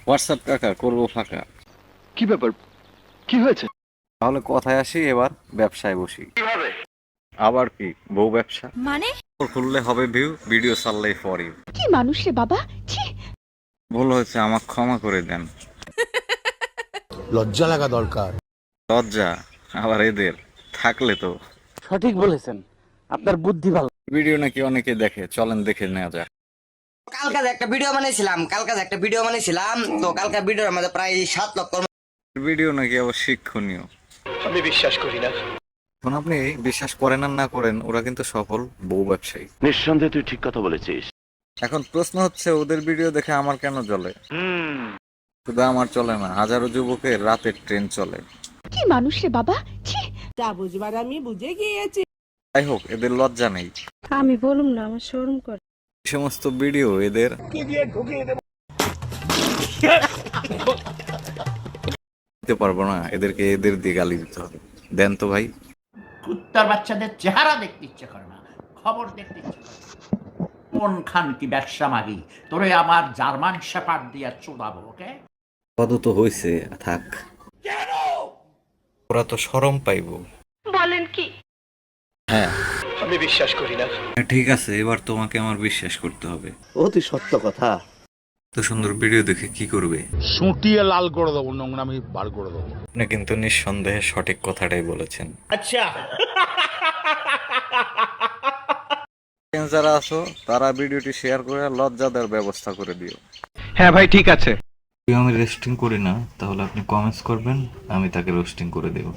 WhatsApp কাকা করবো ফাঁকা। কি ব্যাপার, কি হয়েছে? তাহলে কথায় আসি, এবার ব্যবসায় বসি। কিভাবে? আবার কি, বউ ব্যবসা মানে খুললে হবে ভিউ, ভিডিও ছাড়লেই ফর ইউ। কি মানুষ রে বাবা, ছি। ভুল হয়েছে, আমাকে ক্ষমা করে দেন। লজ্জা লাগা দরকার। লজ্জা আবার এদের থাকলে তো। সঠিক বলেছেন, আপনার বুদ্ধি ভালো। ভিডিও নাকি অনেকে দেখে, চলেন দেখে নেওয়া যাক। কালকে একটা ভিডিও বানিয়েছিলাম তো কালকে ভিডিওর মধ্যে প্রায় 7 লক্ষ ভিডিও নাকি আবার শিক্ষণীয়। আমি বিশ্বাস করি না। এখন আপনি বিশ্বাস করেন আর না করেন, ওরা কিন্তু সফল বউ ব্যবসায়ী। নিঃসন্দেহে তুই ঠিক কথা বলেছিস। এখন প্রশ্ন হচ্ছে, ওদের ভিডিও দেখে আমার কেন জ্বলে? শুধু আমার চলে না, হাজারো যুবকের রাতের ট্রেন চলে। কি মানুষ রে বাবা, ছি। যা বুঝবার আমি বুঝে গিয়েছি। যাই হোক, এদের লজ্জা নেই। আমি বলুম না, আমার শরম করে। এই সমস্ত ভিডিও এদের দিতে পারবো না, এদেরকে এদের দিয়ে গালি দিতে হবে। দেন তো ভাই। কুত্তার বাচ্চাদের চেহারা দেখতে ইচ্ছে করে না, খবর দেখতে ইচ্ছে করে। কোন খান কি ব্যবসা মাগি, তোরে আমার জার্মান শেপার্ড দিয়া চোদাবো, ওকে? আপাতত হইছে, থাক। ওরা তো শরম পাইবো। বলেন কি? হ্যাঁ আমি বিশ্বাস করি না। ঠিক আছে, এবার তোমাকে আমার বিশ্বাস করতে হবে। অতি সত্য কথা। তো সুন্দর ভিডিও দেখে কি করবে? সুটিয়ে লাল করে দেবো, নোংরামি বার করে দেবো। আপনি কিন্তু নিঃসন্দেহে সঠিক কথাটাই বলেছেন। আচ্ছা, যারা আছো তারা ভিডিওটি শেয়ার করে লজ্জা দেওয়ার ব্যবস্থা করে দিও। হ্যাঁ ভাই, ঠিক আছে। যদি আমি রোস্টিং করি না, তাহলে আপনি কমেন্টস করবেন, আমি তাকে রোস্টিং করে দেব।